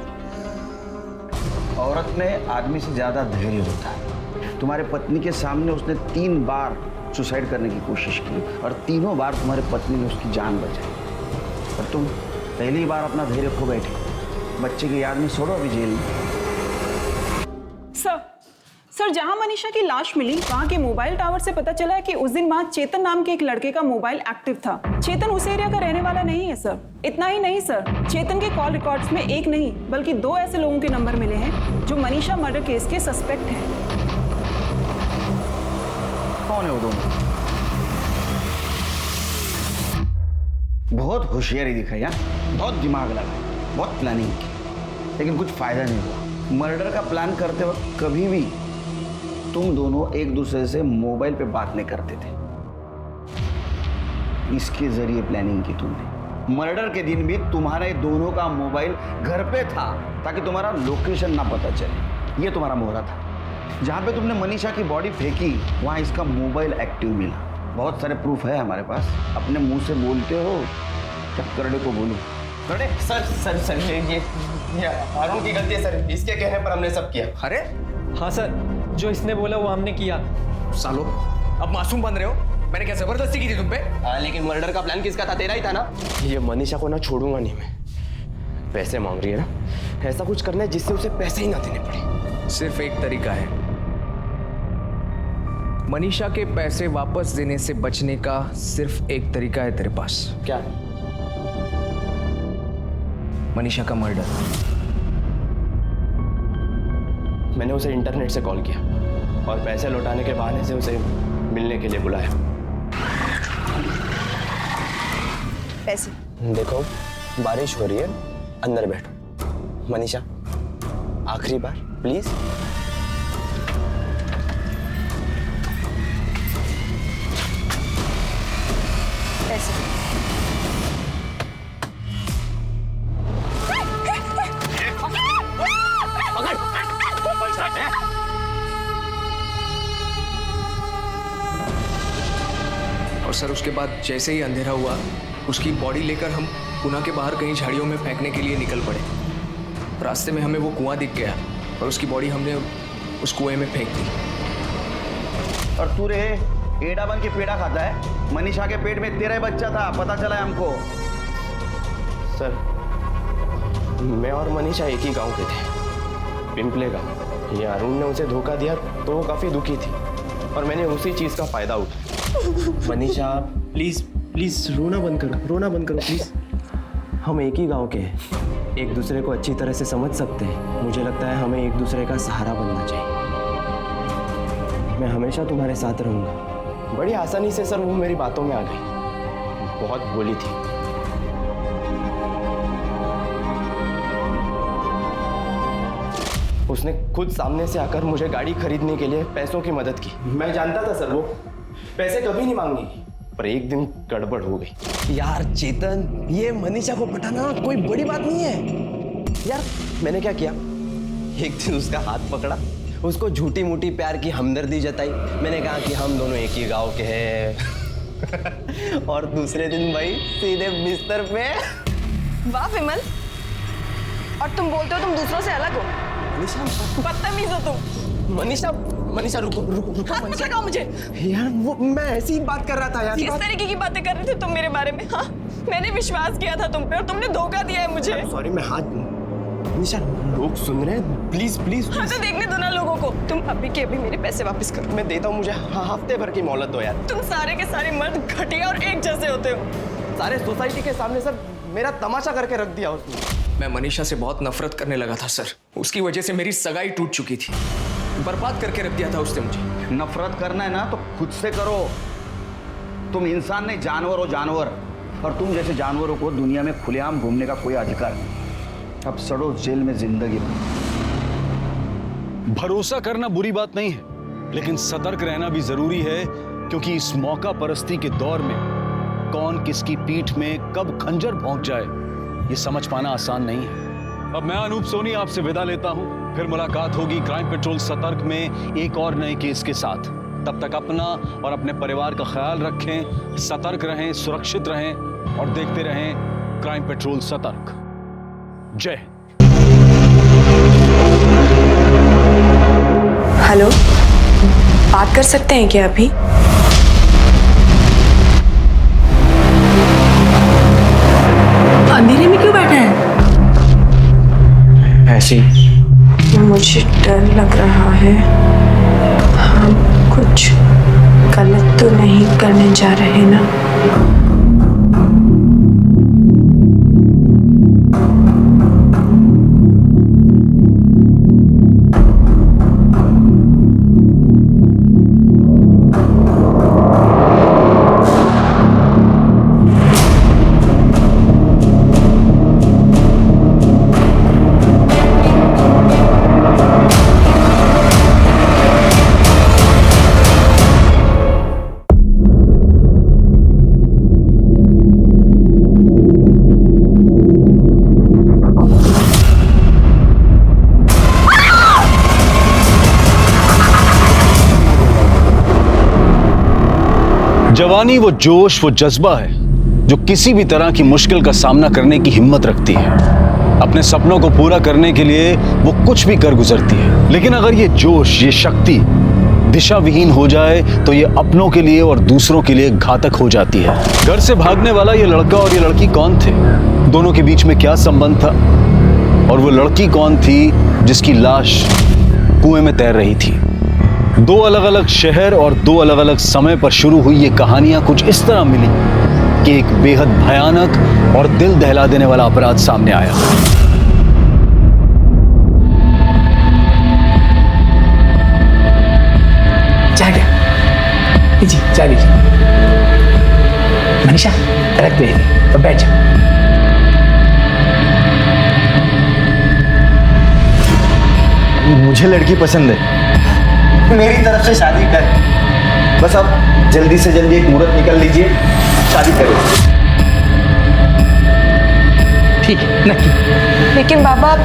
औरत में आदमी से ज्यादा धैर्य होता है। तुम्हारे पत्नी के सामने उसने 3 बार सुसाइड करने की कोशिश की और तीनों बार तुम्हारे पत्नी ने उसकी जान बचाई और तुम पहली बार अपना धैर्य खो बैठे। बच्चे की याद में छोड़ो अभी जेल में। सर, जहां मनीषा की लाश मिली वहां के मोबाइल टावर से पता चला है कि उस दिन वहां चेतन नाम के एक लड़के का मोबाइल एक्टिव था। चेतन उस एरिया का रहने वाला नहीं है सर। इतना ही नहीं सर, चेतन के कॉल रिकॉर्ड्स में एक नहीं बल्कि 2 ऐसे लोगों के नंबर मिले हैं जो मनीषा मर्डर केस के सस्पेक्ट हैं। कौन है वो दोनों? बहुत होशियारी दिखाई, बहुत दिमाग लगाया, बहुत प्लानिंग की, लेकिन कुछ फायदा नहीं हुआ। मर्डर का प्लान करते वक्त कभी भी तुम दोनों एक दूसरे से मोबाइल पे बात नहीं करते थे। इसके जरिए प्लानिंग की तुमने। मर्डर के दिन भी तुम्हारे दोनों का मोबाइल घर पे था ताकि तुम्हारा लोकेशन ना पता चले। ये तुम्हारा मोहरा था। जहां पे तुमने मनीषा की बॉडी फेंकी वहां इसका मोबाइल एक्टिव मिला। बहुत सारे प्रूफ है हमारे पास। अपने मुंह से बोलते हो क्या करड़े को बोलो? करड़े? सर ये अरुण की गलती है सर, इसके कहने पर हमने सब किया। अरे हाँ सर, जो इसने बोला वो हमने किया। सालो, अब मासूम बन रहे हो? मैंने क्या जबरदस्ती की थी तुम पे? हाँ, लेकिन मर्डर का प्लान किसका था? तेरा ही था ना। ये मनीषा को ना छोड़ूंगा नहीं मैं। पैसे मांग रही है ना, ऐसा कुछ करना है जिससे उसे पैसे ही ना देने पड़े। सिर्फ एक तरीका है, मनीषा के पैसे वापस देने से बचने का सिर्फ एक तरीका है तेरे पास। क्या? मनीषा का मर्डर। मैंने उसे इंटरनेट से कॉल किया और पैसे लौटाने के बहाने से उसे मिलने के लिए बुलाया। पैसे? देखो, बारिश हो रही है, अंदर बैठो। मनीषा, आखिरी बार प्लीज। पैसे? और सर उसके बाद जैसे ही अंधेरा हुआ, उसकी बॉडी लेकर हम पुणे के बाहर कहीं झाड़ियों में फेंकने के लिए निकल पड़े। रास्ते में हमें वो कुआं दिख गया और उसकी बॉडी हमने उस कुएं में फेंक दी। और तू रे एड़ा बन के पेड़ा खाता है? मनीषा के पेट में तेरा ही बच्चा था, पता चला है हमको। सर, मैं और मनीषा एक ही गांव के थे, पिंपले गांव। ये अरुण ने उसे धोखा दिया तो वो काफी दुखी थी और मैंने उसी चीज का फायदा उठाया। मनीषा प्लीज प्लीज रोना बंद करो प्लीज। हम एक ही गांव के हैं, एक दूसरे को अच्छी तरह से समझ सकते हैं। मुझे लगता है हमें एक दूसरे का सहारा बनना चाहिए। मैं हमेशा तुम्हारे साथ रहूंगा। बड़ी आसानी से सर वो मेरी बातों में आ गई, बहुत बोली थी। उसने खुद सामने से आकर मुझे गाड़ी खरीदने के लिए पैसों की मदद की। मैं जानता था सर वो पैसे कभी नहीं मांगेगी, पर एक दिन गड़बड़ हो गई। यार चेतन, ये मनीषा को पटाना कोई बड़ी बात नहीं है यार। मैंने क्या किया, एक दिन उसका हाथ पकड़ा, उसको झूठी मूठी प्यार की हमदर्दी जताई। मैंने कहा कि हम दोनों एक ही गांव के हैं और दूसरे दिन भाई सीधे बिस्तर पे। वाह विमल, और तुम बोलते हो तुम दूसरों से अलग हो। मनीषा, बदतमीज हो तुम। मनीषा, मनीषा रुको रुको रुको। हाथ लगाओ मुझे। यार वो मैं ऐसी ही बात कर रहा था यार। किस तरीके की बातें कर रहे थे तुम मेरे बारे में? हाँ, मैंने विश्वास किया था तुम पे और तुमने धोखा दिया है मुझे। सॉरी, मैं हाथ। मनीषा, लोग सुन रहे हैं, प्लीज प्लीज। हाँ तो देखने दो ना लोगों को। तुम अभी के अभी मेरे पैसे वापस करो। मैं देता हूँ, मुझे हफ्ते भर की मोहलत दो यार। तुम सारे के सारे मर्द घटिया और एक जैसे होते हो। सारे सोसाइटी के सामने सर मेरा तमाशा करके रख दिया उसने। मैं मनीषा से बहुत नफरत करने लगा था सर। उसकी वजह से मेरी सगाई टूट चुकी थी। बर्बाद करके रख दिया था उसने मुझे। नफरत करना है ना तो खुद से करो। तुम इंसान नहीं, जानवर हो, जानवर। और तुम जैसे जानवरों को दुनिया में खुलेआम घूमने का कोई अधिकार नहीं। अब सड़ो जेल में जिंदगी भर। भरोसा करना बुरी बात नहीं है, लेकिन सतर्क रहना भी जरूरी है, क्योंकि इस मौका परस्ती के दौर में कौन किसकी पीठ में कब खंजर भोंक जाए ये समझ पाना आसान नहीं है। अब मैं अनूप सोनी आपसे विदा लेता हूं, फिर मुलाकात होगी क्राइम पेट्रोल सतर्क में एक और नए केस के साथ। तब तक अपना और अपने परिवार का ख्याल रखें, सतर्क रहें, सुरक्षित रहें और देखते रहें क्राइम पेट्रोल सतर्क। जय। हेलो, बात कर सकते हैं क्या अभी? अंधेरे में क्यों बैठे हैं? ऐसे ही। मुझे डर लग रहा है। हम कुछ गलत तो नहीं करने जा रहे ना? जवानी वो जोश, वो जज्बा है जो किसी भी तरह की मुश्किल का सामना करने की हिम्मत रखती है। अपने सपनों को पूरा करने के लिए वो कुछ भी कर गुजरती है। लेकिन अगर ये जोश, ये शक्ति दिशा विहीन हो जाए तो ये अपनों के लिए और दूसरों के लिए घातक हो जाती है। घर से भागने वाला ये लड़का और ये लड़की कौन थे? दोनों के बीच में क्या संबंध था? और वो लड़की कौन थी जिसकी लाश कुएं में तैर रही थी? दो अलग अलग शहर और दो अलग अलग समय पर शुरू हुई ये कहानियां कुछ इस तरह मिली कि एक बेहद भयानक और दिल दहला देने वाला अपराध सामने आया। चाय क्या? लीजिए चाय लीजिए। मनीषा रख दे तो बैठ जा। मुझे लड़की पसंद है, मेरी तरफ से शादी कर। बस अब जल्दी से जल्दी एक मुहूर्त निकल लीजिए, शादी करो। ठीक है, नक्की। लेकिन बाबा,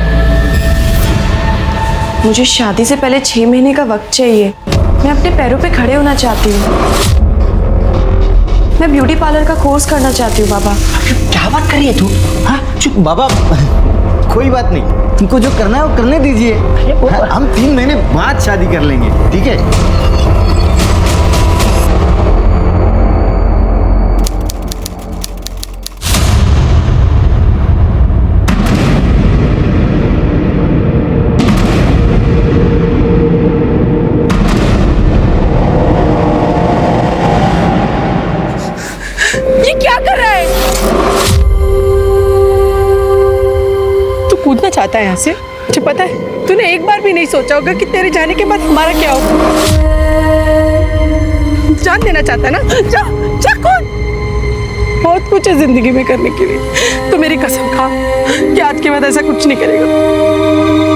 मुझे शादी से पहले 6 महीने का वक्त चाहिए। मैं अपने पैरों पे खड़े होना चाहती हूँ। मैं ब्यूटी पार्लर का कोर्स करना चाहती हूँ बाबा। क्या बात कर रही है तू? हाँ चुप बाबा, कोई बात नहीं, तुमको जो करना है वो करने दीजिए। हम 3 महीने बाद शादी कर लेंगे, ठीक है? ये क्या कर रहा है? तू कूदना चाहता है यहाँ से? मुझे पता है तूने एक बार भी नहीं सोचा होगा कि तेरे जाने के बाद हमारा क्या होगा। जान देना चाहता है ना? जा जा कूद। बहुत कुछ है जिंदगी में करने के लिए, तो मेरी कसम खा कि आज के बाद ऐसा कुछ नहीं करेगा।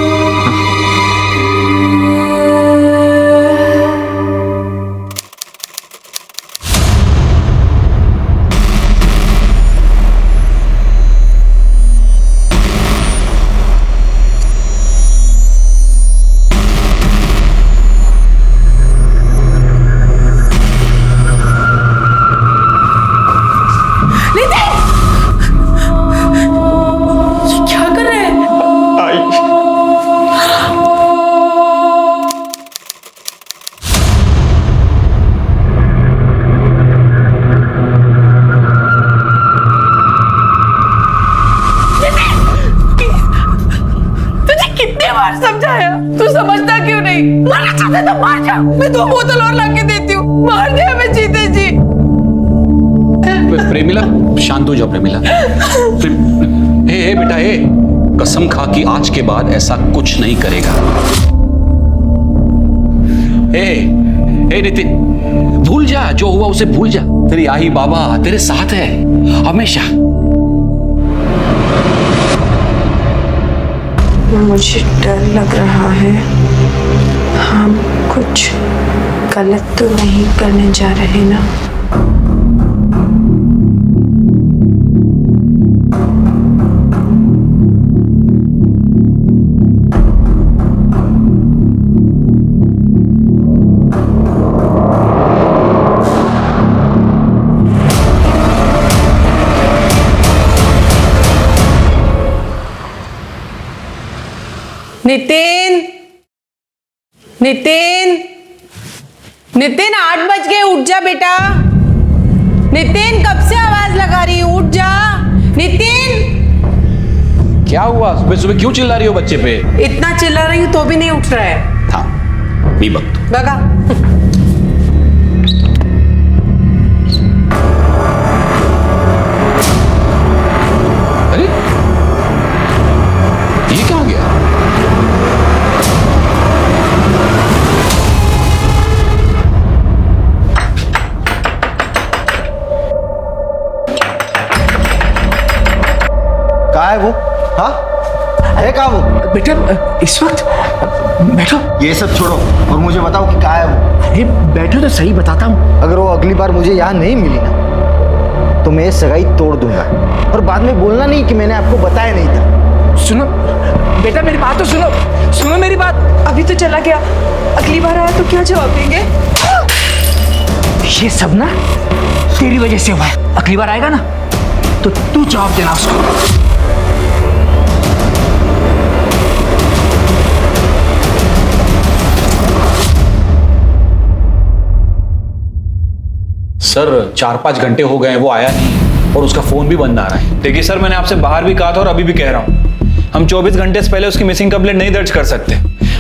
समझाया, तू समझता क्यों नहीं? मरना चाहते तो मार जा, मैं 2 बोतल और लाके देती हूँ, मार दे हमें जीते जी। प्रेमिला शांत हो जाओ प्रेमिला। ए बेटा ए, कसम खा कि आज के बाद ऐसा कुछ नहीं करेगा। ए नितिन, भूल जा जो हुआ उसे भूल जा। तेरी आई बाबा तेरे साथ है हमेशा। मुझे डर लग रहा है, हम कुछ गलत तो नहीं करने जा रहे ना? नितिन, नितिन, नितिन 8 बज गए, उठ जा बेटा। नितिन कब से आवाज लगा रही है, उठ जा। नितिन क्या हुआ? सुबह सुबह क्यों चिल्ला रही हो बच्चे पे? इतना चिल्ला रही हूँ तो भी नहीं उठ रहा है। हाँ मी वक्त लगा। अरे ये क्या हो गया? कहाँ है वो? हाँ है कहाँ वो? बेटा इस वक्त बैठो। ये सब छोड़ो और मुझे बताओ कि कहाँ है वो? अरे बैठो तो सही बताता हूँ। अगर वो अगली बार मुझे यहाँ नहीं मिली ना तो मैं ये सगाई तोड़ दूंगा, और बाद में बोलना नहीं कि मैंने आपको बताया नहीं था। सुनो बेटा, मेरी बात तो सुनो, सुनो मेरी बात। अभी तो चला गया, अगली बार आया तो क्या जवाब देंगे? ये सब ना तेरी वजह से हुआ है। अगली बार आएगा ना तो तू जवाब देना उसको। सर 4-5 घंटे हो गए हैं, वो आया नहीं और उसका फोन भी बंद आ रहा है। देखिए सर, मैंने आपसे बाहर भी कहा था और अभी भी कह रहा हूँ, हम 24 घंटे से पहले उसकी मिसिंग कंप्लेंट नहीं दर्ज कर सकते।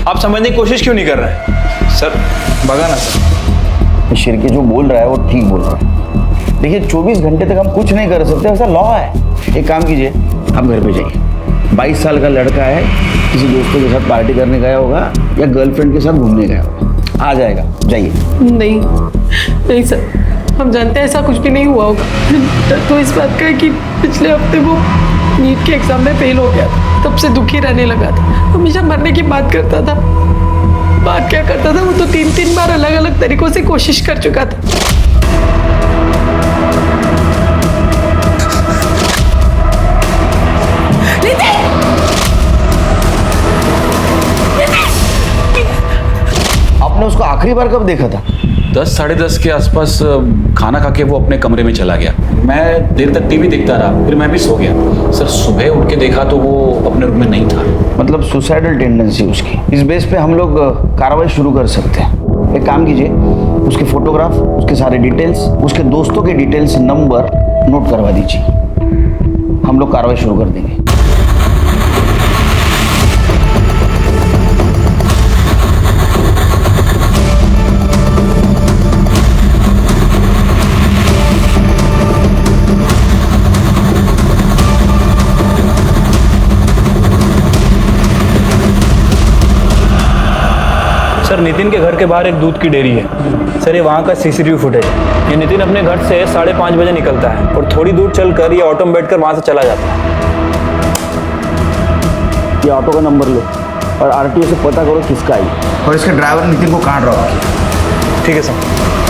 आप समझने की कोशिश क्यों नहीं कर रहे हैं? सर भगा ना सर। शिरके जो बोल रहा है वो ठीक बोल रहा है। देखिए 24 घंटे तक हम कुछ नहीं कर सकते, ऐसा लॉ है। एक काम कीजिए, आप घर पे जाइए। 22 साल का लड़का है, किसी दोस्तों के साथ पार्टी करने गया होगा या गर्लफ्रेंड के साथ घूमने गया होगा, आ जाएगा, जाइए। नहीं नहीं सर, हम जानते हैं ऐसा कुछ भी नहीं हुआ होगा। तो इस बात का है कि पिछले हफ्ते वो नीट के एग्जाम में फेल हो गया, तब से दुखी रहने लगा था। हमेशा मरने की बात करता था। बात क्या करता था, वो तो 3-3 बार अलग अलग तरीकों से कोशिश कर चुका था। आपने उसको आखिरी बार कब देखा था? 10-10:30 के आसपास खाना खा के वो अपने कमरे में चला गया। मैं देर तक टीवी देखता रहा, फिर मैं भी सो गया। सर सुबह उठ के देखा तो वो अपने रूम में नहीं था। मतलब सुसाइडल टेंडेंसी उसकी। इस बेस पे हम लोग कार्रवाई शुरू कर सकते हैं। एक काम कीजिए, उसके फोटोग्राफ, उसके सारे डिटेल्स, उसके दोस्तों के डिटेल्स, नंबर नोट करवा दीजिए। हम लोग कार्रवाई शुरू कर देंगे। सर नितिन के घर के बाहर एक दूध की डेयरी है सर, ये वहाँ का सीसीटीवी फुटेज है। ये नितिन अपने घर से 5:30 बजे निकलता है और थोड़ी दूर चलकर ये ऑटो में बैठकर वहाँ से चला जाता है। ये ऑटो का नंबर लो और आरटीओ से पता करो किसका है और इसके ड्राइवर नितिन को कहाँ ड्रॉप किया। ठीक है सर।